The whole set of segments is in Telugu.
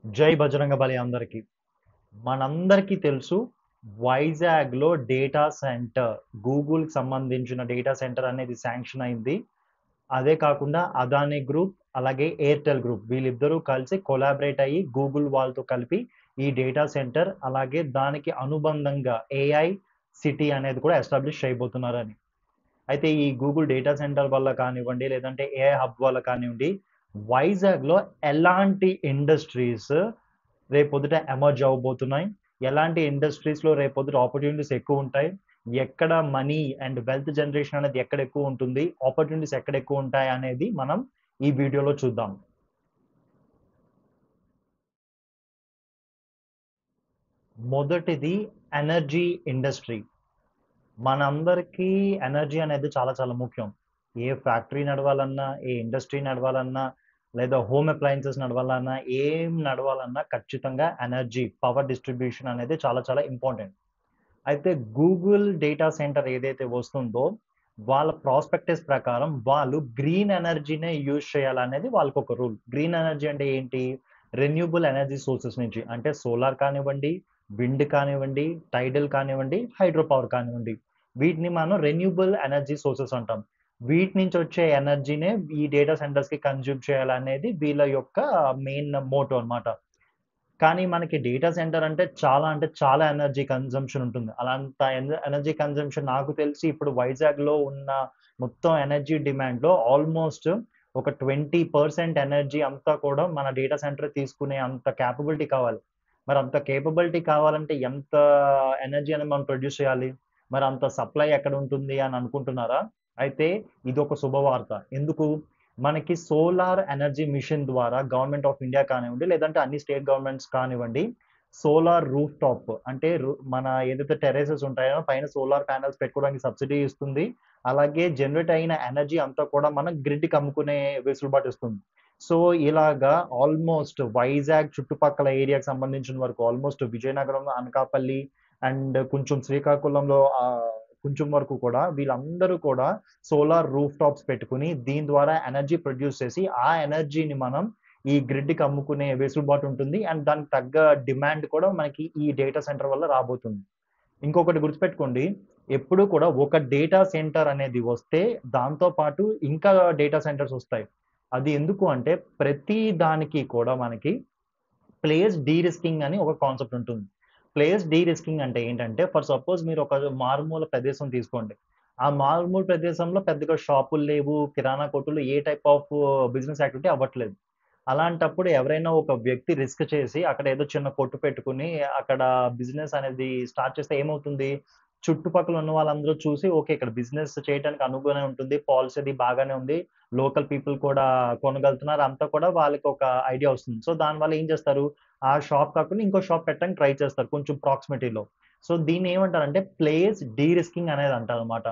జై బజరంగబలి అందరికీ. మనందరికీ తెలుసు వైజాగ్‌లో డేటా సెంటర్ గూగుల్‌కి సంబంధించిన డేటా సెంటర్ అనేది శాంక్షన్ అయింది. అదే కాకుండా అదానీ గ్రూప్, అలాగే ఎయిర్‌టెల్ గ్రూప్ వీళ్ళిద్దరూ కలిసి కొలాబరేట్ అయ్యి గూగుల్ వాళ్ళతో కలిపి ఈ డేటా సెంటర్ అలాగే దానికి అనుబంధంగా ఏఐ సిటీ అనేది కూడా ఎస్టాబ్లిష్ చేయబోతున్నారని. అయితే ఈ గూగుల్ డేటా సెంటర్ వల్ల కానివ్వండి, లేదంటే ఏఐ హబ్ వల్ల కానివ్వండి, వైజాగ్‌లో ఎలాంటి ఇండస్ట్రీస్ రేపొద్దుట ఎమర్జ్ అవ్వబోతున్నాయి? ఎలాంటి ఇండస్ట్రీస్‌లో రేపొద్దుట ఆపర్చునిటీస్ ఎక్కువుంటాయి? ఎక్కడ మనీ అండ్ వెల్త్ జనరేషన్ అనేది ఎక్కడ ఎక్కువుంటుంది? ఆపర్చునిటీస్ ఎక్కడ ఎక్కువుంటాయి అనేది మనం ఈ వీడియోలో చూద్దాం. మొదటిది ఎనర్జీ ఇండస్ట్రీ. మనందరికీ ఎనర్జీ అనేది చాలా చాలా ముఖ్యం. ఏ ఫ్యాక్టరీ నడవాలన్నా, ఏ ఇండస్ట్రీ నడవాలన్నా, లేదా హోమ్ అప్లయెన్సెస్ నడవాలన్నా, ఏం నడవాలన్నా ఖచ్చితంగా ఎనర్జీ, పవర్ డిస్ట్రిబ్యూషన్ అనేది చాలా చాలా ఇంపార్టెంట్. అయితే గూగుల్ డేటా సెంటర్ ఏదైతే వస్తుందో, వాళ్ళ ప్రాస్పెక్టస్ ప్రకారం వాళ్ళు గ్రీన్ ఎనర్జీనే యూజ్ చేయాలనేది వాళ్ళకొక రూల్. గ్రీన్ ఎనర్జీ అంటే ఏంటి? రెన్యూబుల్ ఎనర్జీ సోర్సెస్ నుంచి. అంటే సోలార్ కానివ్వండి, విండ్ కానివ్వండి, టైడల్ కానివ్వండి, హైడ్రో పవర్ కానివ్వండి. వీటిని మనం రెన్యూబుల్ ఎనర్జీ సోర్సెస్ అంటాం. వీటి నుంచి వచ్చే ఎనర్జీనే ఈ డేటా సెంటర్స్‌కి కన్జ్యూమ్ చేయాలనేది వీళ్ళ యొక్క మెయిన్ మోటో అన్నమాట. కానీ మనకి డేటా సెంటర్ అంటే చాలా ఎనర్జీ కన్జంప్షన్ ఉంటుంది. అలాంత ఎనర్జీ కన్జంప్షన్ నాకు తెలిసి ఇప్పుడు వైజాగ్‌లో ఉన్న మొత్తం ఎనర్జీ డిమాండ్‌లో ఆల్మోస్ట్ ఒక 20% ఎనర్జీ అంతా కూడా మన డేటా సెంటర్ తీసుకునే అంత కేపబిలిటీ కావాలి. మరి అంత కేపబిలిటీ కావాలంటే ఎంత ఎనర్జీ అనేది మనం ప్రొడ్యూస్ చేయాలి? మరి అంత సప్లై ఎక్కడ ఉంటుంది అని అనుకుంటున్నారా? అయితే ఇదొక శుభవార్త. ఎందుకు? మనకి సోలార్ ఎనర్జీ మిషన్ ద్వారా గవర్నమెంట్ ఆఫ్ ఇండియా కానివ్వండి, లేదంటే అన్ని స్టేట్ గవర్నమెంట్స్ కానివ్వండి, సోలార్ రూఫ్ టాప్ అంటే మన ఏదైతే టెర్రసెస్ ఉంటాయో పైన సోలార్ ప్యానెల్స్ పెట్టుకోవడానికి సబ్సిడీ ఇస్తుంది. అలాగే జనరేట్ అయిన ఎనర్జీ అంతా కూడా మనం గ్రిడ్‌కి అమ్ముకునే వెసులుబాటు ఇస్తుంది. సో, ఇలాగా ఆల్మోస్ట్ వైజాగ్ చుట్టుపక్కల ఏరియాకి సంబంధించిన వరకు ఆల్మోస్ట్ విజయనగరం, అనకాపల్లి అండ్ కొంచెం శ్రీకాకుళంలో కొంచెం వరకు కూడా వీళ్ళందరూ కూడా సోలార్ రూఫ్ టాప్స్ పెట్టుకుని దీని ద్వారా ఎనర్జీ ప్రొడ్యూస్ చేసి ఆ ఎనర్జీని మనం ఈ గ్రిడ్‌కి అమ్ముకునే వెసులుబాటు ఉంటుంది. అండ్ దానికి తగ్గ డిమాండ్ కూడా మనకి ఈ డేటా సెంటర్ వల్ల రాబోతుంది. ఇంకొకటి గుర్తుపెట్టుకోండి. ఎప్పుడు కూడా ఒక డేటా సెంటర్ అనేది వస్తే దాంతో పాటు ఇంకా డేటా సెంటర్స్ వస్తాయి. అది ఎందుకు అంటే ప్రతి దానికి కూడా మనకి ప్లేస్ డీ-రిస్కింగ్ అని ఒక కాన్సెప్ట్ ఉంటుంది. ప్లేస్ డీ-రిస్కింగ్ అంటే ఏంటంటే, ఫర్ సపోజ్ మీరు ఒక మారుమూల ప్రదేశం తీసుకోండి. ఆ మారుమూల ప్రదేశంలో పెద్దగా షాపులు లేవు, కిరాణా కొట్టులు ఏ టైప్ ఆఫ్ బిజినెస్ యాక్టివిటీ అవ్వట్లేదు. అలాంటప్పుడు ఎవరైనా ఒక వ్యక్తి రిస్క్ చేసి అక్కడ ఏదో చిన్న కొట్టు పెట్టుకొని అక్కడ బిజినెస్ అనేది స్టార్ట్ చేస్తే ఏమవుతుంది? చుట్టుపక్కల ఉన్న వాళ్ళందరూ చూసి ఓకే. ఇక్కడ బిజినెస్ చేయటానికి అనువుగానే ఉంటుంది. పాలసీ అది బాగానే ఉంది. లోకల్ పీపుల్ కూడా కొనగలుగుతున్నారు. అంతా కూడా వాళ్ళకొక ఐడియా వస్తుంది. సో, దానివల్ల ఏం చేస్తారు? ఆ షాప్ కాకుండా ఇంకో షాప్ పెట్టడానికి ట్రై చేస్తారు కొంచెం ప్రాక్సిమిటీలో. సో, దీన్నేమంటారంటే ప్లేస్ డీ-రిస్కింగ్ అనేది అంటారనమాట.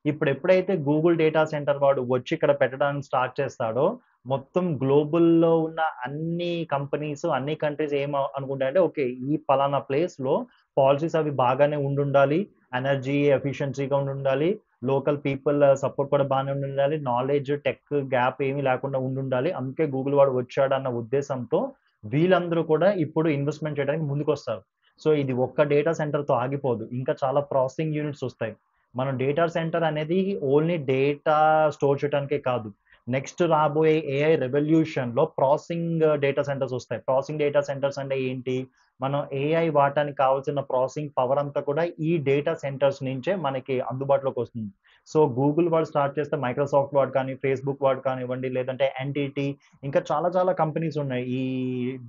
ఇప్పుడెప్పుడైతే గూగుల్ డేటా సెంటర్ వాడు వచ్చి ఇక్కడ పెట్టడానికి స్టార్ట్ చేస్తాడో, మొత్తం గ్లోబల్‌లో ఉన్న అన్ని కంపెనీస్, అన్ని కంట్రీస్ అనుకుంటాయంటే ఓకే. ఈ పలానా ప్లేస్‌లో పాలిసీస్ అవి బాగానే ఉండుండాలి. ఎనర్జీ ఎఫిషియన్సీగా ఉండుండాలి. లోకల్ పీపుల్ సపోర్ట్ కూడా బానే ఉండుండాలి. నాలెడ్జ్, టెక్ గ్యాప్ ఏమీ లేకుండా ఉండుండాలి. అందుకే గూగుల్ వాడు వచ్చాడన్న ఉద్దేశంతో వీళ్ళందరూ కూడా ఇప్పుడు ఇన్వెస్ట్‌మెంట్ చేయడానికి ముందుకొస్తారు. సో, ఇది ఒక్క డేటా సెంటర్‌తో ఆగిపోదు. ఇంకా చాలా ప్రాసెసింగ్ యూనిట్స్ ఒస్తాయి. మనం డేటా సెంటర్ అనేది ఓన్లీ డేటా స్టోర్ చేయడానికే కాదు. నెక్స్ట్ రాబోయే ఏఐ రెవల్యూషన్‌లో ప్రాసెసింగ్ డేటా సెంటర్స్ ఒస్తాయి. ప్రాసెసింగ్ డేటా సెంటర్స్ అంటే ఏంటి? మనం ఏఐ వాడటానికి కావాల్సిన ప్రాసెసింగ్ పవర్ అంతా కూడా ఈ డేటా సెంటర్స్ నుంచే మనకి అందుబాటులోకొస్తుంది. సో, గూగుల్ వాడు స్టార్ట్ చేస్తే మైక్రోసాఫ్ట్ వాడు కానీ, ఫేస్‌బుక్ వాడు కానివ్వండి, లేదంటే ఎన్‌టీటీ ఇంకా చాలా చాలా కంపెనీస్ ఉన్నాయి ఈ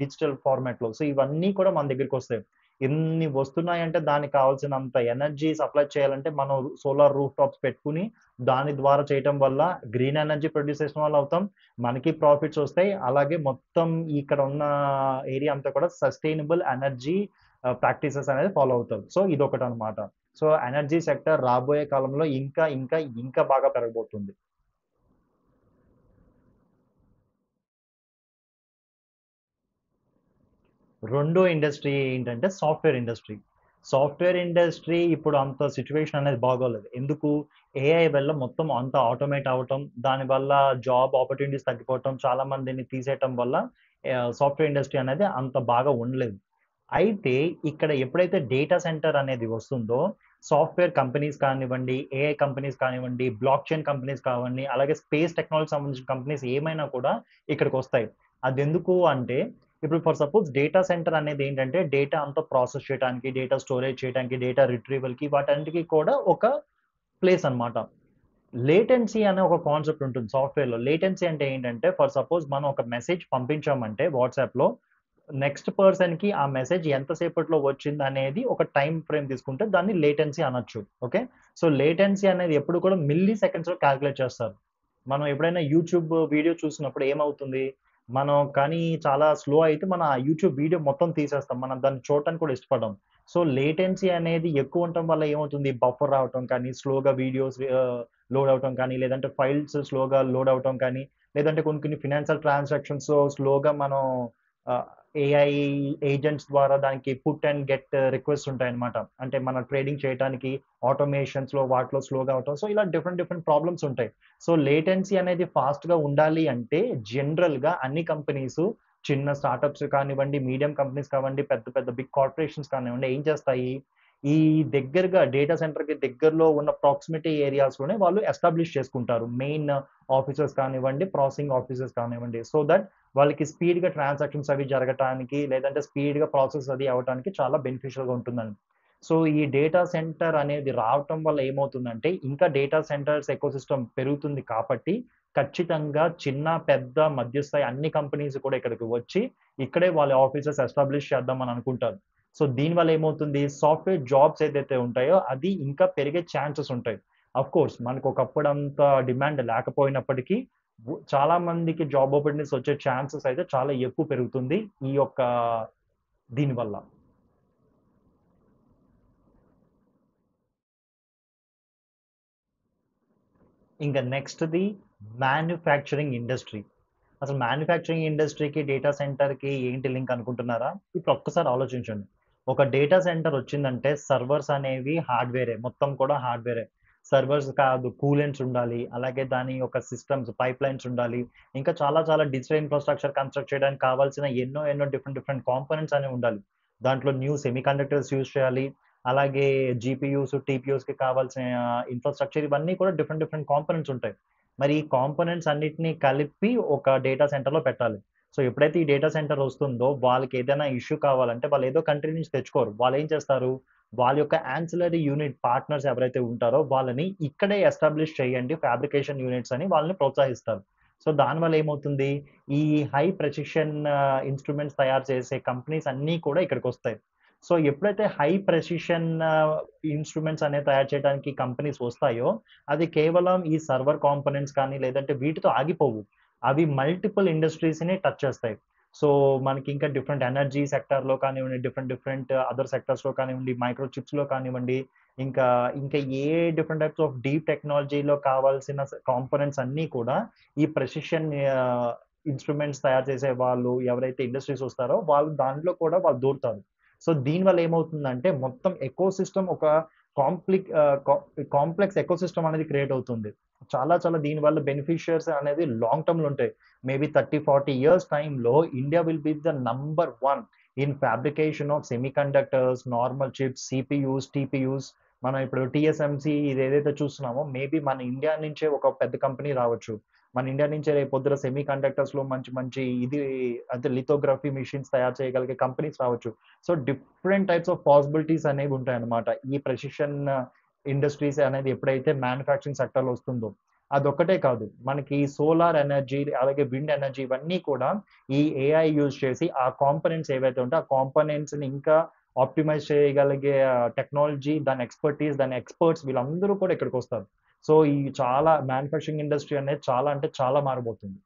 డిజిటల్ ఫార్మాట్‌లో. సో, ఇవన్నీ కూడా మన దగ్గరికొస్తాయి. ఇన్ని వస్తున్నాయంటే దానికి కావాల్సినంత ఎనర్జీ సప్లై చేయాలంటే మనం సోలార్ రూఫ్ టాప్స్ పెట్టుకొని దాని ద్వారా చేయటం వల్ల గ్రీన్ ఎనర్జీ ప్రొడ్యూస్ చేసిన వాళ్ళవుతాం. మనకి ప్రాఫిట్స్ ఒస్తాయి. అలాగే మొత్తం ఇక్కడ ఉన్న ఏరియా అంతా కూడా సస్టైనబుల్ ఎనర్జీ ప్రాక్టీసెస్ అనేది ఫాలో అవుతారు. సో, ఇదొకటనమాట. సో, ఎనర్జీ సెక్టర్ రాబోయే కాలంలో ఇంకా బాగా పెరగబోతుంది. రెండో ఇండస్ట్రీ ఏంటంటే సాఫ్ట్‌వేర్ ఇండస్ట్రీ. సాఫ్ట్‌వేర్ ఇండస్ట్రీ ఇప్పుడు అంత సిట్యుయేషన్ అనేది బాగోలేదు. ఎందుకు? ఏఐ వల్ల మొత్తం అంతా ఆటోమేట్ అవ్వటం, దానివల్ల జాబ్ ఆపర్చునిటీస్ తగ్గిపోవటం, చాలా మందిని తీసేయటం వల్ల సాఫ్ట్‌వేర్ ఇండస్ట్రీ అనేది అంత బాగా ఉండలేదు. అయితే ఇక్కడ ఎప్పుడైతే డేటా సెంటర్ అనేది వస్తుందో, సాఫ్ట్‌వేర్ కంపెనీస్ కానివ్వండి, ఏఐ కంపెనీస్ కానివ్వండి, బ్లాక్ చైన్ కంపెనీస్ కావండి, అలాగే స్పేస్ టెక్నాలజీకి సంబంధించిన కంపెనీస్ ఏమైనా కూడా ఇక్కడికొస్తాయి. అదెందుకు అంటే, ఇప్పుడు ఫర్ సపోజ్ డేటా సెంటర్ అనేది ఏంటంటే, డేటా అంతా ప్రాసెస్ చేయటానికి, డేటా స్టోరేజ్ చేయటానికి, డేటా రిట్రీవల్‌కి వాటన్నిటికి కూడా ఒక ప్లేస్ అన్నమాట. లేటెన్సీ అనే ఒక కాన్సెప్ట్ ఉంటుంది సాఫ్ట్‌వేర్‌లో. లేటెన్సీ అంటే ఏంటంటే, ఫర్ సపోజ్ మనం ఒక మెసేజ్ పంపించామంటే వాట్సాప్‌లో, నెక్స్ట్ పర్సన్‌కి ఆ మెసేజ్ ఎంత సేపట్లో వచ్చిందనేది ఒక టైమ్ ఫ్రేమ్ తీసుకుంటే దాన్ని లేటెన్సీ అనొచ్చు. ఓకే. సో, లేటెన్సీ అనేది ఎప్పుడు కూడా మిల్లీ సెకండ్స్‌లో కాలిక్యులేట్ చేస్తారు. మనం ఎప్పుడైనా యూట్యూబ్ వీడియో చూసినప్పుడు ఏమవుతుంది? మనం కానీ చాలా స్లో అయితే మన ఆ యూట్యూబ్ వీడియో మొత్తం తీసేస్తాం. మనం దాన్ని చూడటానికి కూడా ఇష్టపడం. సో, లేటెన్సీ అనేది ఎక్కువ ఉండటం వల్ల ఏమవుతుంది? బఫర్ రావటం కానీ, స్లోగా వీడియోస్ లోడ్ అవ్వటం కానీ, లేదంటే ఫైల్స్ స్లోగా లోడ్ అవ్వటం కానీ, లేదంటే కొన్ని కొన్ని ఫినాన్షియల్ ట్రాన్సాక్షన్స్ స్లోగా మనం ఆహ్, ఏఐ ఏజెంట్స్ ద్వారా దానికి పుట్ అండ్ గెట్ రిక్వెస్ట్ ఉంటాయన్నమాట. అంటే మన ట్రేడింగ్ చేయటానికి ఆటోమేషన్స్‌లో వాటిలో స్లోగా అవ్వటం. సో, ఇలా డిఫరెంట్ డిఫరెంట్ ప్రాబ్లమ్స్ ఉంటాయి. సో, లేటెన్సీ అనేది ఫాస్ట్‌గా ఉండాలి అంటే జనరల్‌గా అన్ని కంపెనీసు చిన్న స్టార్టప్స్ కానివ్వండి, మీడియం కంపెనీస్ కానివ్వండి, పెద్ద పెద్ద బిగ్ కార్పొరేషన్స్ కానివ్వండి ఏం చేస్తాయి? ఈ దగ్గరగా డేటా సెంటర్‌కి దగ్గరలో ఉన్న ప్రాక్సిమిటీ ఏరియాస్‌లోనే వాళ్ళు ఎస్టాబ్లిష్ చేసుకుంటారు. మెయిన్ ఆఫీసెస్ కానివ్వండి, ప్రాసెసింగ్ ఆఫీసెస్ కానివ్వండి. సో దట్ వాళ్ళకి స్పీడ్‌గా ట్రాన్సాక్షన్స్ అవి జరగటానికి, లేదంటే స్పీడ్‌గా ప్రాసెస్ అది అవ్వటానికి చాలా బెనిఫిషియల్‌గా ఉంటుందండి. సో, ఈ డేటా సెంటర్ అనేది రావటం వల్ల ఏమవుతుందంటే, ఇంకా డేటా సెంటర్స్ ఎకోసిస్టమ్ పెరుగుతుంది కాబట్టి, ఖచ్చితంగా చిన్న, పెద్ద, మధ్యస్థాయి అన్ని కంపెనీస్ కూడా ఇక్కడికి వచ్చి, ఇక్కడే వాళ్ళ ఆఫీసెస్ ఎస్టాబ్లిష్ చేద్దామని అనుకుంటారు. సో, దీనివల్ల ఏమవుతుంది, సాఫ్ట్‌వేర్ జాబ్స్ ఏదైతే ఉంటాయో, అది ఇంకా పెరిగే ఛాన్సెస్ ఉంటాయి. ఆఫ్‌కోర్స్ మనకు ఒకప్పుడంత డిమాండ్ లేకపోయినప్పటికీ, చాలా మందికి జాబ్ ఆపర్చునిటీస్ వచ్చే ఛాన్సెస్ అయితే చాలా ఎక్కువ పెరుగుతుంది. ఈ యొక్క దీనివల్ల. ఇంకా నెక్స్ట్‌ది మ్యానుఫ్యాక్చరింగ్ ఇండస్ట్రీ. అసలు మ్యానుఫ్యాక్చరింగ్ ఇండస్ట్రీకి, డేటా సెంటర్‌కి ఏంటి లింక్ అనుకుంటున్నారా? ఇప్పుడు ఒక్కసారి ఆలోచించండి. ఒక డేటా సెంటర్ వచ్చిందంటే సర్వర్స్ అనేవి హార్డ్‌వేరే. మొత్తం కూడా హార్డ్‌వేరే. సర్వర్స్ కాదు కూలెంట్స్ ఉండాలి. అలాగే దాని యొక్క సిస్టమ్స్, పైప్‌లైన్స్ ఉండాలి. ఇంకా చాలా చాలా డిజిటల్ ఇన్‌ఫ్రాస్ట్రక్చర్ కన్‌స్ట్రక్ట్ చేయడానికి కావాల్సిన ఎన్నో ఎన్నో డిఫరెంట్ డిఫరెంట్ కాంపోనెంట్స్ అనేవి ఉండాలి. దాంట్లో న్యూ సెమీకండక్టర్స్ యూజ్ చేయాలి. అలాగే జీపీయూస్, టీపీయూస్‌కి కావాల్సిన ఇన్‌ఫ్రాస్ట్రక్చర్ ఇవన్నీ కూడా డిఫరెంట్ డిఫరెంట్ కాంపోనెంట్స్ ఉంటాయి. మరి ఈ కాంపోనెంట్స్ అన్నిటిని కలిపి ఒక డేటా సెంటర్‌లో పెట్టాలి. సో, ఎప్పుడైతే ఈ డేటా సెంటర్ వస్తుందో వాళ్ళకి ఏదైనా ఇష్యూ కావాలంటే వాళ్ళు ఏదో కంట్రీ నుంచి తెచ్చుకోరు. వాళ్ళేం చేస్తారు? వాళ్ళ యొక్క యాన్సిలరీ యూనిట్ పార్ట్నర్స్ ఎవరైతే ఉంటారో వాళ్ళని ఇక్కడే ఎస్టాబ్లిష్ చేయండి ఫ్యాబ్రికేషన్ యూనిట్స్ అని వాళ్ళని ప్రోత్సహిస్తారు. సో, దానివల్ల ఏమవుతుంది? ఈ హై ప్రెసిషన్ ఇన్‌స్ట్రుమెంట్స్ తయారు చేసే కంపెనీస్ అన్నీ కూడా ఇక్కడికొస్తాయి. సో, ఎప్పుడైతే హై ప్రెసిషన్ ఇన్‌స్ట్రుమెంట్స్ అనేవి తయారు చేయడానికి కంపెనీస్ వస్తాయో అది కేవలం ఈ సర్వర్ కాంపోనెంట్స్ కానీ, లేదంటే వీటితో ఆగిపోవు. అవి మల్టిపుల్ ఇండస్ట్రీస్‌ని టచ్ చేస్తాయి. సో, మనకి ఇంకా డిఫరెంట్ ఎనర్జీ సెక్టార్‌లో కానివ్వండి, డిఫరెంట్ డిఫరెంట్ అదర్ సెక్టార్స్‌లో కానివ్వండి, మైక్రో చిప్స్‌లో కానివ్వండి, ఇంకా ఇంకా a different types of deep టెక్నాలజీలో కావాల్సిన కాంపోనెంట్స్ అన్నీ కూడా ఈ ప్రెసిషన్ ఇన్‌స్ట్రుమెంట్స్ తయారు చేసే వాళ్ళు ఎవరైతే ఇండస్ట్రీస్ వస్తారో వాళ్ళు దాంట్లో కూడా వాళ్ళు దూరుతారు. సో, దీనివల్ల ఏమవుతుందంటే మొత్తం ఎకోసిస్టమ్ ఒక కాంప్లిక్ ఆహ్, కా కాంప్లెక్స్ ఎకోసిస్టమ్ అనేది క్రియేట్ అవుతుంది. చాలా చాలా దీనివల్ల బెనిఫిషియర్స్ అనేది లాంగ్ టర్మ్‌లో ఉంటాయి. మేబీ 30, 40 ఇయర్స్ టైమ్‌లో India will be the number 1 in fabrication of semiconductors, normal chips, CPUs, TPUs. మనం ఇప్పుడు టీఎస్ఎంసీ ఇదేదైతే చూస్తున్నామో మేబీ మన ఇండియా నుంచే ఒక పెద్ద కంపెనీ రావచ్చు. మన ఇండియా నుంచే రేపొద్దున సెమీకండక్టర్స్‌లో మంచి మంచి ఇది అంటే లిథోగ్రఫీ మెషిన్స్ తయారు చేయగలిగే కంపెనీస్ రావచ్చు. So, different types of possibilities అనేవి ఉంటాయన్నమాట. ఈ ప్రెసిషన్ ఇండస్ట్రీస్ అనేది ఎప్పుడైతే మ్యానుఫ్యాక్చరింగ్ సెక్టార్‌లో వస్తుందో. అదొక్కటే కాదు. మనకి సోలార్ ఎనర్జీ, అలాగే విండ్ ఎనర్జీ ఇవన్నీ కూడా ఈ ఏఐ యూజ్ చేసి ఆ కాంపోనెంట్స్ ఏవైతే ఉంటాయో, ఆ కాంపోనెంట్స్‌ని ఇంకా ఆప్టిమైజ్ చేయగలిగే టెక్నాలజీ, దాని ఎక్స్‌పర్టీస్, దాని ఎక్స్‌పర్ట్స్ వీళ్ళందరూ కూడా ఇక్కడికొస్తారు. సో, ఈ చాలా మ్యానుఫ్యాక్చరింగ్ ఇండస్ట్రీ అనేది చాలా అంటే చాలా మారబోతుంది.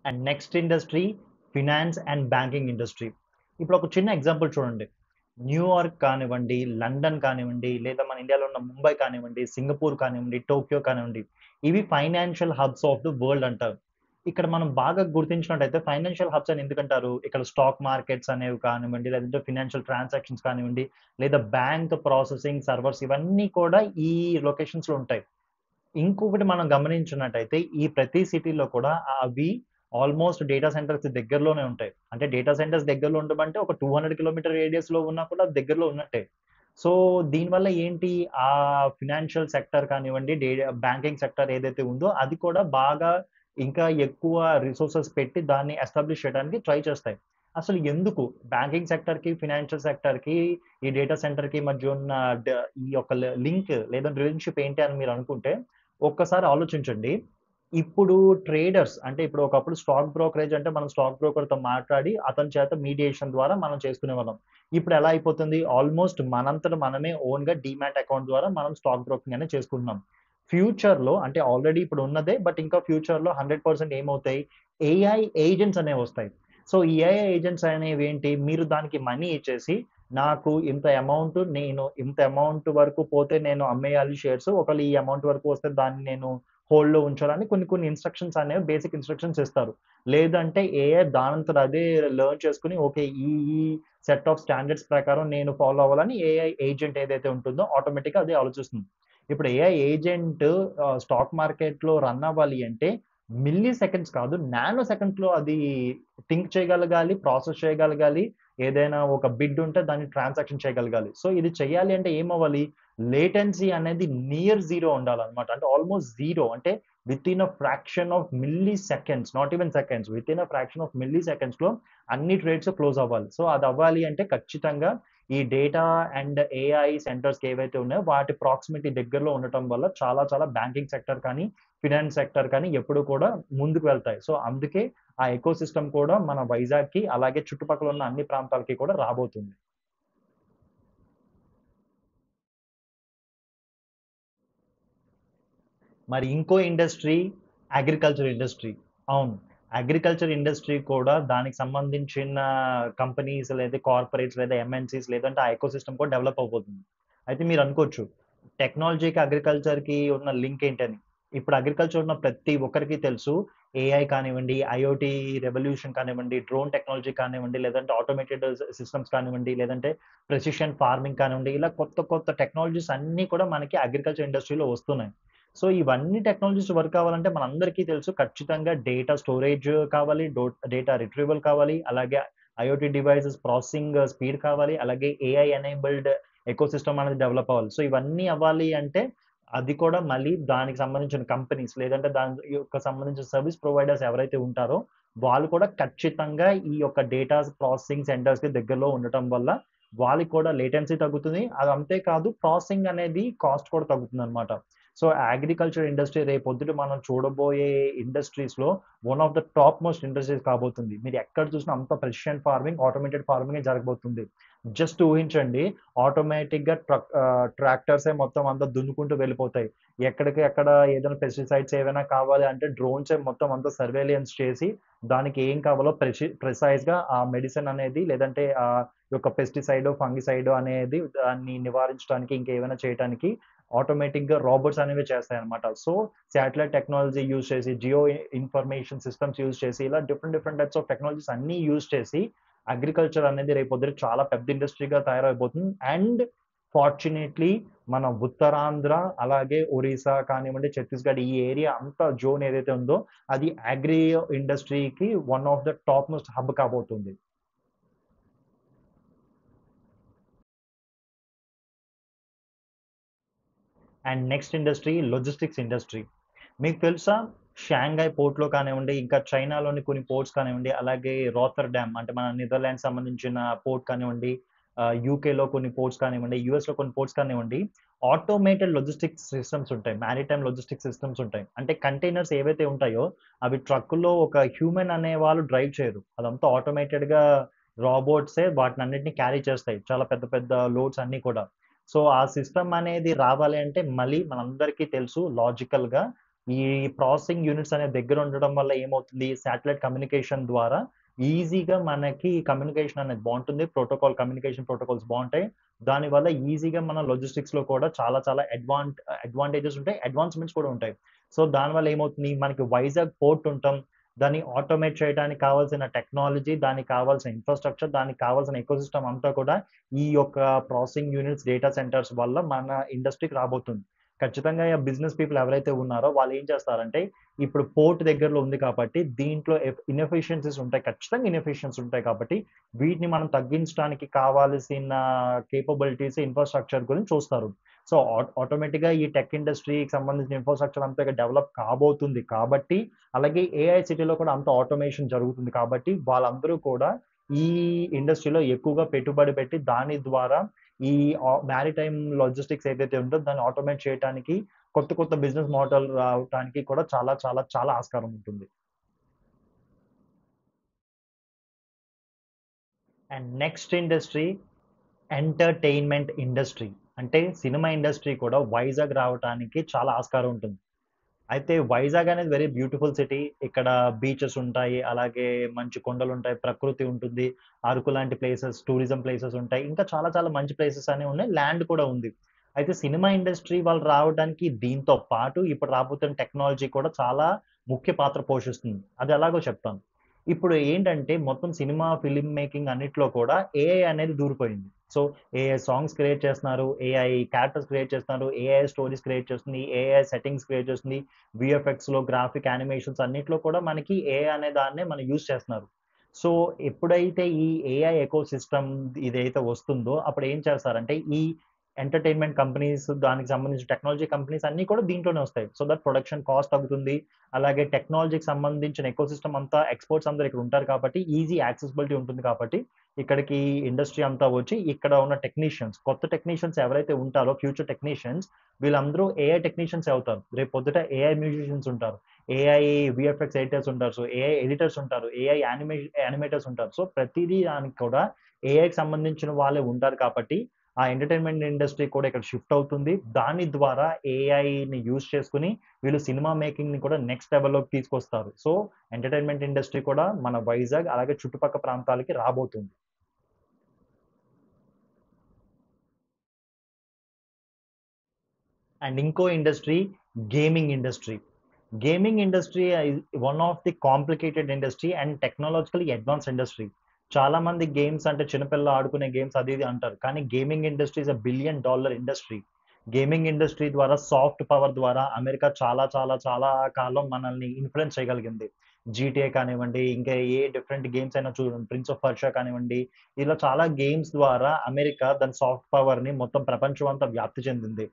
And next industry finance and banking industry. ఇప్పుడు ఒక చిన్న ఎగ్జాంపుల్ చూడండి. న్యూయార్క్ కానివ్వండి, లండన్ కానివ్వండి, లేదా మన ఇండియాలో ఉన్న ముంబై కానివ్వండి, సింగపూర్ కానివ్వండి, టోక్యో కానివ్వండి. ఇవి financial hubs of the world అంటారు. ఇక్కడ మనం బాగా గుర్తించినట్టయితే ఫైనాన్షియల్ హబ్స్ అని ఎందుకంటారు? ఇక్కడ స్టాక్ మార్కెట్స్ అనేవి కానివ్వండి, లేదంటే ఫినాన్షియల్ ట్రాన్సాక్షన్స్ కానివ్వండి, లేదా బ్యాంక్ ప్రాసెసింగ్ సర్వర్స్ ఇవన్నీ కూడా ఈ లొకేషన్స్‌లో ఉంటాయి. ఇంకొకటి మనం గమనించినట్టయితే ఈ ప్రతి సిటీలో కూడా అవి ఆల్మోస్ట్ డేటా సెంటర్స్ దగ్గరలోనే ఉంటాయి. అంటే డేటా సెంటర్స్ దగ్గరలో ఉండమంటే ఒక 200 కిలోమీటర్ రేడియస్‌లో ఉన్నా కూడా అది దగ్గరలో ఉన్నట్టే. సో, దీనివల్ల ఏంటి ఫినాన్షియల్ సెక్టర్ కానివ్వండి, బ్యాంకింగ్ సెక్టర్ ఏదైతే ఉందో అది కూడా బాగా ఇంకా ఎక్కువ రిసోర్సెస్ పెట్టి దాన్ని ఎస్టాబ్లిష్ చేయడానికి ట్రై చేస్తాయి. అసలు ఎందుకు బ్యాంకింగ్ సెక్టర్‌కి, ఫినాన్షియల్ సెక్టర్‌కి, ఈ డేటా సెంటర్‌కి మధ్య ఉన్న డ ఈ యొక్క లింక్ లేదా రిలేషన్‌షిప్ ఏంటి అని మీరు అనుకుంటే, ఒక్కసారి ఆలోచించండి. ఇప్పుడు ట్రేడర్స్ అంటే ఇప్పుడు ఒకప్పుడు స్టాక్ బ్రోకరేజ్ అంటే మనం స్టాక్ బ్రోకర్‌తో మాట్లాడి అతని చేత మీడియేషన్ ద్వారా మనం చేసుకునేవాళ్ళం. ఇప్పుడు ఎలా అయిపోతుంది? ఆల్మోస్ట్ మనంతట మనమే ఓన్‌గా డీమ్యాట్ అకౌంట్ ద్వారా మనం స్టాక్ బ్రోకింగ్ అనేది చేసుకుంటున్నాం. ఫ్యూచర్‌లో అంటే ఆల్రెడీ ఇప్పుడు ఉన్నదే బట్ ఇంకా ఫ్యూచర్‌లో 100% ఏమవుతాయి? ఏఐ ఏజెంట్స్ అనేవొస్తాయి. సో, ఈ ఏఐ ఏజెంట్స్ అనేవేంటి? మీరు దానికి మనీ ఇచ్చేసి నాకు ఇంత అమౌంట్ నేను ఇంత అమౌంట్ వరకు పోతే నేను అమ్మేయాలి షేర్స్. ఒకవేళ ఈ అమౌంట్ వరకు వస్తే దాన్ని నేను హోల్డ్‌లో ఉంచాలని కొన్ని కొన్ని ఇన్‌స్ట్రక్షన్స్ అనేవి బేసిక్ ఇన్‌స్ట్రక్షన్స్ ఇస్తారు. లేదంటే ఏఐ దానంతట అదే లెర్న్ చేసుకొని ఓకే. ఈ ఈ సెట్ ఆఫ్ స్టాండర్డ్స్ ప్రకారం నేను ఫాలో అవ్వాలని ఏఐ ఏజెంట్ ఏదైతే ఉంటుందో ఆటోమేటిక్‌గా అదే ఆలోచిస్తుంది. ఇప్పుడు ఏఐ ఏజెంట్ స్టాక్ మార్కెట్‌లో రన్ అవ్వాలి అంటే మిల్లీ సెకండ్స్ కాదు, నానో సెకండ్స్‌లో అది థింక్ చేయగలగాలి, ప్రాసెస్ చేయగలగాలి. ఏదైనా ఒక బిడ్ ఉంటే దాన్ని ట్రాన్సాక్షన్ చేయగలగాలి. సో, ఇది చేయాలి అంటే ఏమవ్వాలి? లేటెన్సీ అనేది నియర్ జీరో ఉండాలన్నమాట. అంటే ఆల్‌మోస్ట్ జీరో అంటే within a fraction of milli seconds, not even seconds. Within a fraction of milli సెకండ్స్‌లో అన్ని ట్రేడ్స్ క్లోజ్ అవ్వాలి. సో, అది అవ్వాలి అంటే ఖచ్చితంగా ఈ డేటా అండ్ ఏఐ సెంటర్స్ ఏవైతే ఉన్నాయో వాటి ప్రాక్సిమిటీ దగ్గరలో ఉండటం వల్ల చాలా చాలా బ్యాంకింగ్ సెక్టర్ కానీ, ఫినాన్స్ సెక్టర్ కానీ ఎప్పుడు కూడా ముందుకు వెళ్తాయి. సో, అందుకే ఆ ఎకోసిస్టమ్ కూడా మన వైజాగ్‌కి అలాగే చుట్టుపక్కల ఉన్న అన్ని ప్రాంతాలకి కూడా రాబోతుంది. మరి ఇంకో ఇండస్ట్రీ అగ్రికల్చర్ ఇండస్ట్రీ. అవును. అగ్రికల్చర్ ఇండస్ట్రీ కూడా దానికి సంబంధించిన కంపెనీస్ లేదా కార్పొరేట్స్ లేదా ఎంఎన్‌సీస్ లేదంటే ఆ ఎకోసిస్టమ్ కూడా డెవలప్ అవ్వబోతుంది. అయితే మీరు అనుకోవచ్చు, టెక్నాలజీకి, అగ్రికల్చర్‌కి ఉన్న లింక్ ఏంటని. ఇప్పుడు అగ్రికల్చర్ ఉన్న ప్రతి ఒక్కరికి తెలుసు ఏఐ కానివ్వండి, ఐఓటీ రెవల్యూషన్ కానివ్వండి, డ్రోన్ టెక్నాలజీ కానివ్వండి, లేదంటే ఆటోమేటెడ్ సిస్టమ్స్ కానివ్వండి, లేదంటే ప్రెసిషన్ ఫార్మింగ్ కానివ్వండి, ఇలా కొత్త కొత్త టెక్నాలజీస్ అన్నీ కూడా మనకి అగ్రికల్చర్ ఇండస్ట్రీలో వస్తున్నాయి. సో, ఇవన్నీ టెక్నాలజీస్ వర్క్ అవ్వాలంటే మనందరికీ తెలుసు ఖచ్చితంగా డేటా స్టోరేజ్ కావాలి, డేటా రిట్రీవల్ కావాలి, అలాగే ఐఓటీ డివైసెస్ ప్రాసెసింగ్ స్పీడ్ కావాలి, అలాగే ఏఐ ఎనేబుల్డ్ ఎకోసిస్టమ్ అనేది డెవలప్ అవ్వాలి. సో, ఇవన్నీ అవ్వాలి అంటే అది కూడా మళ్ళీ దానికి సంబంధించిన కంపెనీస్ లేదంటే దాని యొక్క సంబంధించిన సర్విస్ ప్రొవైడర్స్ ఎవరైతే ఉంటారో వాళ్ళు కూడా ఖచ్చితంగా ఈ యొక్క డేటా ప్రాసెసింగ్ సెంటర్స్‌కి దగ్గరలో ఉండటం వల్ల వాళ్ళకి కూడా లేటెన్సీ తగ్గుతుంది. అది అంతే కాదు ప్రాసెసింగ్ అనేది కాస్ట్ కూడా తగ్గుతుందన్నమాట. సో, అగ్రికల్చర్ ఇండస్ట్రీ రేపొద్దుట మనం చూడబోయే ఇండస్ట్రీస్‌లో one of the top most industries కాబోతుంది. మీరు ఎక్కడ చూసినా అంతా ప్రెసిషన్ ఫార్మింగ్, ఆటోమేటెడ్ ఫార్మింగే జరగబోతుంది. జస్ట్ ఊహించండి ఆటోమేటిక్‌గా ట్రాక్టర్సే మొత్తం అంతా దున్నుకుంటూ వెళ్ళిపోతాయి. ఎక్కడికి అక్కడ ఏదైనా పెస్టిసైడ్స్ ఏవైనా కావాలి అంటే డ్రోన్సే మొత్తం అంతా సర్వేలియన్స్ చేసి దానికి ఏం కావాలో ప్రిసైజ్‌గా ఆ మెడిసిన్ అనేది లేదంటే యొక్క పెస్టిసైడ్, ఫంగిసైడ్ అనేది దాన్ని నివారించడానికి ఇంకేమైనా చేయటానికి ఆటోమేటిక్‌గా రోబోట్స్ అనేవి చేస్తాయన్నమాట. సో, శాటిలైట్ టెక్నాలజీ యూజ్ చేసి, జియో ఇన్ఫర్మేషన్ సిస్టమ్స్ యూజ్ చేసి, ఇలా different different types of technologies అన్నీ యూజ్ చేసి, అగ్రికల్చర్ అనేది రేపొద్దున చాలా పెద్ద ఇండస్ట్రీగా తయారైపోతుంది. అండ్ ఫార్చునేట్‌లీ మన ఉత్తరాంధ్ర, అలాగే ఒరిస్సా కానివ్వండి, ఛత్తీస్‌గఢ్ ఈ ఏరియా అంతా జోన్ ఏదైతే ఉందో, అది అగ్రి ఇండస్ట్రీకి one of the top most hub కాబోతుంది. And next industry logistics industry. మీకు తెలుసా? షాంఘై పోర్ట్‌లో కానివ్వండి, ఇంకా చైనాలోని కొన్ని పోర్ట్స్ కానివ్వండి, అలాగే రోటర్‌డామ్ అంటే మన నెదర్‌లాండ్స్ సంబంధించిన పోర్ట్ కానివ్వండి, యూకేలో కొన్ని పోర్ట్స్ కానివ్వండి, యూఎస్‌లో కొన్ని పోర్ట్స్ కానివ్వండి, ఆటోమేటెడ్ లాజిస్టిక్స్ సిస్టమ్స్ ఉంటాయి. మారిటైమ్ లాజిస్టిక్స్ సిస్టమ్స్ ఉంటాయి. అంటే కంటైనర్స్ ఏవైతే ఉంటాయో, అవి ట్రక్కులో ఒక హ్యూమన్ అనేవాళ్ళు డ్రైవ్ చేయరు. అదంతా ఆటోమేటెడ్‌గా రోబోట్సే వాటినన్నిటిని క్యారీ చేస్తాయి. చాలా పెద్ద పెద్ద లోడ్స్ అన్నీ కూడా. సో, ఆ సిస్టమ్ అనేది రావాలి అంటే మళ్ళీ మనందరికీ తెలుసు లాజికల్‌గా ఈ ప్రాసెసింగ్ యూనిట్స్ అనేవి దగ్గర ఉండడం వల్ల ఏమవుతుంది? శాటిలైట్ కమ్యూనికేషన్ ద్వారా ఈజీగా మనకి కమ్యూనికేషన్ అనేది బావుంటుంది. కమ్యూనికేషన్ ప్రోటోకాల్స్ బావుంటాయి. దానివల్ల ఈజీగా మన లాజిస్టిక్స్‌లో కూడా చాలా చాలా అడ్వాంటేజెస్ ఉంటాయి. అడ్వాన్స్‌మెంట్స్ కూడా ఉంటాయి. సో, దానివల్ల ఏమవుతుంది? మనకి వైజాగ్ పోర్ట్ ఉంటాం. దాన్ని ఆటోమేట్ చేయడానికి కావాల్సిన టెక్నాలజీ, దానికి కావాల్సిన ఇన్‌ఫ్రాస్ట్రక్చర్, దానికి కావాల్సిన ఎకోసిస్టమ్ అంతా కూడా ఈ యొక్క ప్రాసెసింగ్ యూనిట్స్, డేటా సెంటర్స్ వల్ల మన ఇండస్ట్రీకి రాబోతుంది. ఖచ్చితంగా బిజినెస్ పీపుల్ ఎవరైతే ఉన్నారో వాళ్ళు ఏం చేస్తారంటే, ఇప్పుడు పోర్ట్ దగ్గరలో ఉంది కాబట్టి దీంట్లో ఇన్‌ఎఫిషియన్సీస్ ఉంటాయి. ఖచ్చితంగా ఇన్‌ఎఫిషియన్సీస్ ఉంటాయి కాబట్టి వీటిని మనం తగ్గించడానికి కావాల్సిన కేపబిలిటీస్, ఇన్‌ఫ్రాస్ట్రక్చర్ గురించి చూస్తారు. సో, ఆటోమేటిక్‌గా ఈ టెక్ ఇండస్ట్రీకి సంబంధించిన ఇన్‌ఫ్రాస్ట్రక్చర్ అంతా డెవలప్ కాబోతుంది కాబట్టి, అలాగే ఏఐ సిటీలో కూడా అంత ఆటోమేషన్ జరుగుతుంది కాబట్టి, వాళ్ళందరూ కూడా ఈ ఇండస్ట్రీలో ఎక్కువగా పెట్టుబడి పెట్టి దాని ద్వారా ఈ మారిటైమ్ లాజిస్టిక్స్ ఏదైతే ఉందో దాన్ని ఆటోమేట్ చేయటానికి కొత్త కొత్త బిజినెస్ మోడల్ రావటానికి కూడా చాలా చాలా చాలా ఆస్కారం ఉంటుంది. And next industry entertainment industry. అంటే సినిమా ఇండస్ట్రీ కూడా వైజాగ్ రావటానికి చాలా ఆస్కారం ఉంటుంది. అయితే వైజాగ్ అనేది వెరీ బ్యూటిఫుల్ సిటీ. ఇక్కడ బీచెస్ ఉంటాయి. అలాగే మంచి కొండలుంటాయి. ప్రకృతి ఉంటుంది. అరకు లాంటి ప్లేసెస్, టూరిజం ప్లేసెస్ ఉంటాయి. ఇంకా చాలా చాలా మంచి ప్లేసెస్ అనేవి ఉన్నాయి. ల్యాండ్ కూడా ఉంది. అయితే సినిమా ఇండస్ట్రీ వాళ్ళు రావడానికి దీంతో పాటు ఇప్పుడు రాబోతున్న టెక్నాలజీ కూడా చాలా ముఖ్య పాత్ర పోషిస్తుంది. అది ఎలాగో చెప్తాను. ఇప్పుడు ఏంటంటే మొత్తం సినిమా, ఫిల్మ్ మేకింగ్ అన్నిట్లో కూడా ఏఐ అనేది దూరిపోయింది. సో, ఏఐ సాంగ్స్ క్రియేట్ చేస్తున్నారు. ఏఐ క్యారెక్టర్స్ క్రియేట్ చేస్తున్నారు. ఏఐ స్టోరీస్ క్రియేట్ చేస్తుంది. ఏఐ సెట్టింగ్స్ క్రియేట్ చేస్తుంది. వీఎఫ్ఎక్స్‌లో గ్రాఫిక్ యానిమేషన్స్ అన్నిట్లో కూడా మనకి ఏఐ అనే దాన్నే మనం యూజ్ చేస్తున్నారు. సో, ఎప్పుడైతే ఈ ఏఐ ఎకోసిస్టమ్ ఇదైతే వస్తుందో అప్పుడు ఏం చేస్తారంటే ఈ ఎంటర్‌టైన్‌మెంట్ కంపెనీస్, దానికి సంబంధించిన టెక్నాలజీ కంపెనీస్ అన్నీ కూడా దీంట్లోనే వస్తాయి. సో దట్ ప్రొడక్షన్ కాస్ట్ తగ్గుతుంది. అలాగే టెక్నాలజీకి సంబంధించిన ఎకోసిస్టమ్ అంతా ఎక్స్‌పర్ట్స్ అందరూ ఇక్కడ ఉంటారు కాబట్టి ఈజీ యాక్సెసిబిలిటీ ఉంటుంది కాబట్టి ఇక్కడికి ఇండస్ట్రీ అంతా వచ్చి ఇక్కడ ఉన్న టెక్నీషియన్స్, కొత్త టెక్నీషియన్స్ ఎవరైతే ఉంటారో ఫ్యూచర్ టెక్నీషియన్స్ వీళ్ళందరూ ఏఐ టెక్నీషియన్సే అవుతారు. రేపు పొద్దుట ఏఐ మ్యూజిషియన్స్ ఉంటారు. ఏఐ వీఎఫ్ఎక్స్ ఎడిటర్స్ ఉంటారు. సో ఏఐ ఎడిటర్స్ ఉంటారు. ఏఐ యానిమేటర్స్ ఉంటారు. సో ప్రతిదీ దానికి కూడా ఏఐకి సంబంధించిన వాళ్ళే ఉంటారు కాబట్టి ఆ ఎంటర్‌టైన్‌మెంట్ ఇండస్ట్రీ కూడా ఇక్కడ షిఫ్ట్ అవుతుంది. దాని ద్వారా ఏఐని యూజ్ చేసుకొని వీళ్ళు సినిమా మేకింగ్‌ని కూడా నెక్స్ట్ లెవెల్‌లోకి తీసుకొస్తారు. సో, ఎంటర్‌టైన్‌మెంట్ ఇండస్ట్రీ కూడా మన వైజాగ్ అలాగే చుట్టుపక్క ప్రాంతాలకి రాబోతుంది. అండ్ ఇంకో industry gaming industry. Gaming industry one of the complicated industry and technologically advanced industry. చాలా మంది గేమ్స్ అంటే చిన్నపిల్లలు ఆడుకునే గేమ్స్ అది ఇది అంటారు. కానీ gaming industry is a billion dollar industry. Gaming industry ద్వారా సాఫ్ట్ పవర్ ద్వారా అమెరికా చాలా చాలా చాలా కాలం మనల్ని ఇన్‌ఫ్లుయెన్స్ చేయగలిగింది. జీటీఏ కానివ్వండి, ఇంకా ఏ డిఫరెంట్ గేమ్స్ అయినా చూడండి. ప్రిన్స్ ఆఫ్ పర్షియా కానివ్వండి, ఇలా చాలా గేమ్స్ ద్వారా అమెరికా దాని సాఫ్ట్ పవర్‌ని మొత్తం ప్రపంచం అంతా వ్యాప్తి చెందింది.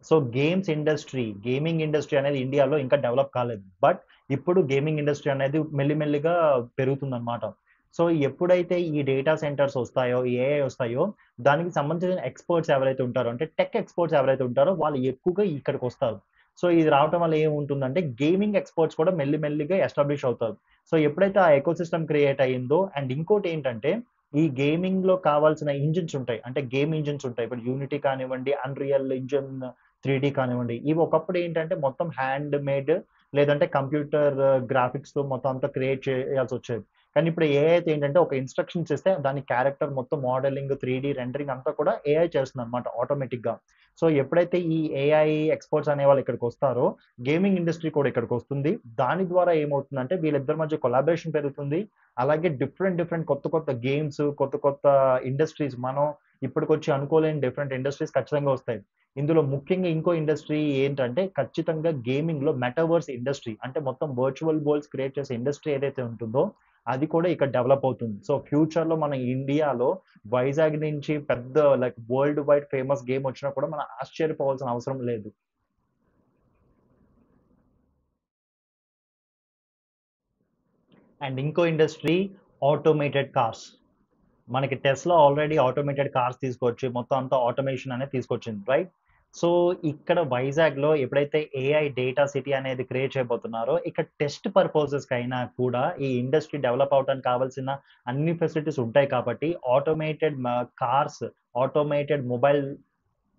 సో గేమింగ్ ఇండస్ట్రీ అనేది ఇండియాలో ఇంకా డెవలప్ కాలేదు. బట్ ఇప్పుడు గేమింగ్ ఇండస్ట్రీ అనేది మెల్లిమెల్లిగా పెరుగుతుందన్నమాట. సో ఎప్పుడైతే ఈ డేటా సెంటర్స్ వస్తాయో, ఈ ఏఐ వస్తాయో, దానికి సంబంధించిన ఎక్స్‌పర్ట్స్ ఎవరైతే ఉంటారో, అంటే టెక్ ఎక్స్‌పర్ట్స్ ఎవరైతే ఉంటారో వాళ్ళు ఎక్కువగా ఇక్కడికొస్తారు. సో ఇది రావటం వల్ల ఏముంటుందంటే గేమింగ్ ఎక్స్‌పర్ట్స్ కూడా మెల్లిమెల్లిగా ఎస్టాబ్లిష్ అవుతారు. సో ఎప్పుడైతే ఆ ఎకోసిస్టమ్ క్రియేట్ అయిందో అండ్ ఇంకోటేంటంటే ఈ గేమింగ్‌లో కావాల్సిన ఇంజిన్స్ ఉంటాయి. అంటే గేమ్ ఇంజిన్స్ ఉంటాయి. ఇప్పుడు యూనిటీ కానివ్వండి, అన్‌రియల్ ఇంజిన్ 3డీ కానివ్వండి. ఇవి ఒకప్పుడు ఏంటంటే మొత్తం హ్యాండ్ మేడ్ లేదంటే కంప్యూటర్ గ్రాఫిక్స్‌తో మొత్తం అంతా క్రియేట్ చేయాల్సొచ్చేది. కానీ ఇప్పుడు ఏఐ అయితే ఏంటంటే ఒక ఇన్‌స్ట్రక్షన్స్ ఇస్తే దాని క్యారెక్టర్ మొత్తం మోడలింగ్, 3డీ రెండరింగ్ అంతా కూడా ఏఐ చేస్తుందన్నమాట ఆటోమేటిక్‌గా. సో ఎప్పుడైతే ఈ ఏఐ ఎక్స్‌పర్ట్స్ అనేవాళ్ళు ఇక్కడికొస్తారో గేమింగ్ ఇండస్ట్రీ కూడా ఇక్కడికొస్తుంది. దాని ద్వారా ఏమవుతుందంటే వీళ్ళిద్దరి మధ్య కొలాబరేషన్ పెరుగుతుంది. అలాగే డిఫరెంట్ డిఫరెంట్ కొత్త కొత్త గేమ్స్, కొత్త కొత్త ఇండస్ట్రీస్ మనం ఇప్పటికొచ్చి అనుకోలేని డిఫరెంట్ ఇండస్ట్రీస్ ఖచ్చితంగా వస్తాయి. ఇందులో ముఖ్యంగా ఇంకో ఇండస్ట్రీ ఏంటంటే ఖచ్చితంగా గేమింగ్‌లో మెటావర్స్ ఇండస్ట్రీ. అంటే మొత్తం వర్చువల్ వరల్డ్స్ క్రియేట్ చేసే ఇండస్ట్రీ ఏదైతే ఉంటుందో అది కూడా ఇక్కడ డెవలప్ అవుతుంది. సో ఫ్యూచర్‌లో మన ఇండియాలో వైజాగ్ నుంచి పెద్ద like world wide famous game వచ్చినా కూడా మనం ఆశ్చర్యపోవాల్సిన అవసరం లేదు. అండ్ ఇంకో ఇండస్ట్రీ ఆటోమేటెడ్ కార్స్. మనకి టెస్లా ఆల్రెడీ ఆటోమేటెడ్ కార్స్ తీసుకొచ్చి మొత్తం అంతా ఆటోమేషన్ అనేది తీసుకొచ్చింది. రైట్? సో, ఇక్కడ వైజాగ్‌లో ఎప్పుడైతే ఏఐ డేటా సిటీ అనేది క్రియేట్ చేయబోతున్నారో, ఇక్కడ టెస్ట్ పర్పసెస్‌కైనా కూడా ఈ ఇండస్ట్రీ డెవలప్ అవ్వడానికి కావాల్సిన అన్ని ఫెసిలిటీస్ ఉంటాయి కాబట్టి automated cars, automated mobile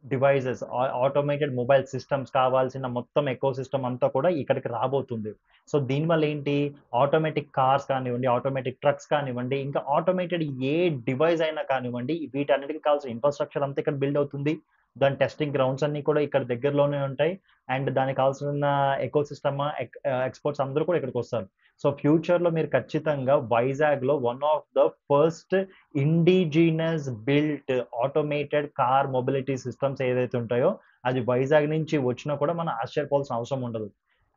devices, automated mobile systems కావాల్సిన మొత్తం ఎకోసిస్టమ్ అంతా కూడా ఇక్కడికి రాబోతుంది. సో, దీనివల్ల ఏంటి ఆటోమేటిక్ కార్స్ కానివ్వండి, ఆటోమేటిక్ ట్రక్స్ కానివ్వండి, ఇంకా ఆటోమేటెడ్ ఏ డివైస్ అయినా కానివ్వండి, వీటన్నిటికి కావాల్సిన ఇన్‌ఫ్రాస్ట్రక్చర్ అంతా ఇక్కడ బిల్డ్ అవుతుంది. దాని టెస్టింగ్ గ్రౌండ్స్ అన్నీ కూడా ఇక్కడ దగ్గరలోనే ఉంటాయి. అండ్ దానికి కావాల్సిన ఎకోసిస్టమ్ ఎక్స్‌పర్ట్స్ అందరూ కూడా ఇక్కడికొస్తారు. సో, ఫ్యూచర్‌లో మీరు ఖచ్చితంగా వైజాగ్‌లో one of the first indigenous built automated car mobility systems ఏదైతే ఉంటాయో, అది వైజాగ్ నుంచి వచ్చినా కూడా మనం ఆశ్చర్యపోవాల్సిన అవసరం ఉండదు.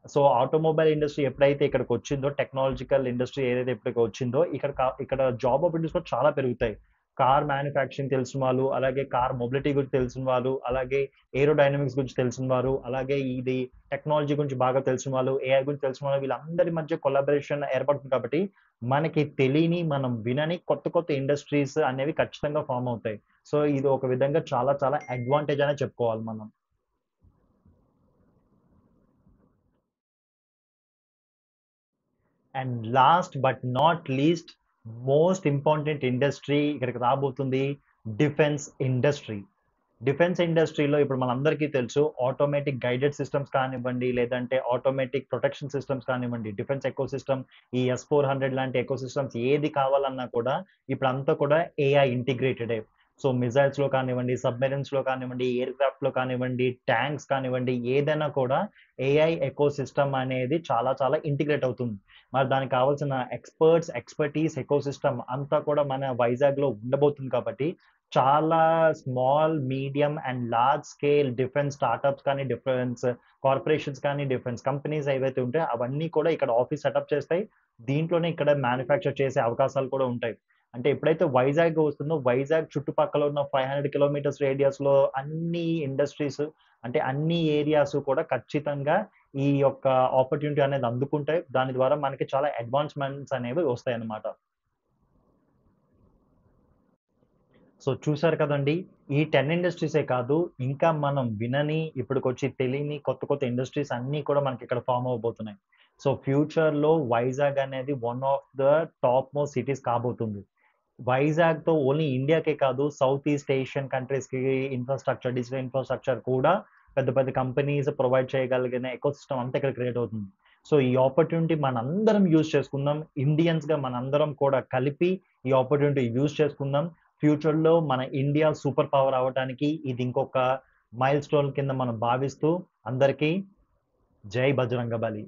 సో, ఆటోమొబైల్ ఇండస్ట్రీ ఎప్పుడైతే ఇక్కడికొచ్చిందో, టెక్నాలజికల్ ఇండస్ట్రీ ఏదైతే ఇప్పటికి వచ్చిందో, ఇక్కడ జాబ్ ఆపర్చునిటీస్ కూడా చాలా పెరుగుతాయి. కార్ మ్యానుఫ్యాక్చరింగ్ తెలిసిన వాళ్ళు, అలాగే కార్ మొబిలిటీ గురించి తెలిసిన వాళ్ళు, అలాగే ఏరోడైనమిక్స్ గురించి తెలిసిన వారు, అలాగే ఇది టెక్నాలజీ గురించి బాగా తెలిసిన వాళ్ళు, ఏఐ గురించి తెలిసిన వాళ్ళు, వీళ్ళందరి మధ్య కొలాబరేషన్ ఏర్పడుతుంది కాబట్టి, మనకి తెలియని, మనం వినని కొత్త కొత్త ఇండస్ట్రీస్ అనేవి ఖచ్చితంగా ఫార్మ్ అవుతాయి. సో, ఇది ఒక విధంగా చాలా చాలా అడ్వాంటేజ్ అనే చెప్పుకోవాలి మనం. And last but not least most important industry ఇక్కడికి రాబోతుంది డిఫెన్స్ ఇండస్ట్రీ. డిఫెన్స్ ఇండస్ట్రీలో ఇప్పుడు మనందరికీ తెలుసు ఆటోమేటిక్ గైడెడ్ సిస్టమ్స్ కానివ్వండి, లేదంటే ఆటోమేటిక్ ప్రొటెక్షన్ సిస్టమ్స్ కానివ్వండి, డిఫెన్స్ ఎకోసిస్టమ్ ఈ S-400 లాంటి ఎకోసిస్టమ్స్ ఏది కావాలన్నా కూడా ఇప్పుడంతా కూడా ఏఐ ఇంటిగ్రేటెడే. సో మిజైల్స్‌లో కానివ్వండి, సబ్‌మెరైన్స్‌లో కానివ్వండి, ఎయిర్‌క్రాఫ్ట్‌లో కానివ్వండి, ట్యాంక్స్ కానివ్వండి, ఏదైనా కూడా ఏఐ ఎకోసిస్టమ్ అనేది చాలా చాలా ఇంటిగ్రేట్ అవుతుంది. మరి దానికి కావాల్సిన ఎక్స్‌పర్టీస్, ఎకోసిస్టమ్ అంతా కూడా మన వైజాగ్‌లో ఉండబోతుంది కాబట్టి చాలా small, medium and large scale defence startups కానీ, డిఫెన్స్ కార్పొరేషన్స్ కానీ, డిఫెన్స్ కంపెనీస్ ఏవైతే ఉంటాయో అవన్నీ కూడా ఇక్కడ ఆఫీస్ సెటప్ చేస్తాయి. దీంట్లోనే ఇక్కడ మ్యానుఫ్యాక్చర్ చేసే అవకాశాలు కూడా ఉంటాయి. అంటే ఎప్పుడైతే వైజాగ్ వస్తుందో, వైజాగ్ చుట్టుపక్కల ఉన్న 500 కిలోమీటర్స్ రేడియస్‌లో అన్ని ఇండస్ట్రీస్ అంటే అన్ని ఏరియాస్ కూడా ఖచ్చితంగా ఈ యొక్క ఆపర్చునిటీ అనేది అందుకుంటాయి. దాని ద్వారా మనకి చాలా అడ్వాన్స్‌మెంట్స్ అనేవి వస్తాయన్నమాట. సో చూసారు కదండీ! ఈ 10 ఇండస్ట్రీసే కాదు, ఇంకా మనం వినని, ఇప్పటికొచ్చి తెలియని కొత్త కొత్త ఇండస్ట్రీస్ అన్నీ కూడా మనకిక్కడ ఫార్మ్ అవ్వబోతున్నాయి. సో ఫ్యూచర్‌లో వైజాగ్ అనేది one of the top most cities కాబోతుంది. వైజాగ్‌తో ఓన్లీ ఇండియాకే కాదు, సౌత్ ఈస్ట్ ఏషియన్ కంట్రీస్‌కి డిజిటల్ ఇన్‌ఫ్రాస్ట్రక్చర్ కూడా పెద్ద పెద్ద కంపెనీస్ ప్రొవైడ్ చేయగలిగిన ఎకోసిస్టమ్ అంతా ఇక్కడ క్రియేట్ అవుతుంది. సో ఈ ఆపర్చునిటీ మనందరం యూజ్ చేసుకుందాం. ఇండియన్స్‌గా మనందరం కూడా కలిపి ఈ ఆపర్చునిటీ యూజ్ చేసుకుందాం. ఫ్యూచర్‌లో మన ఇండియా సూపర్ పవర్ అవ్వటానికి ఇది ఇంకొక మైల్‌స్టోన్ కింద మనం భావిస్తూ అందరికీ జై బజరంగబలి.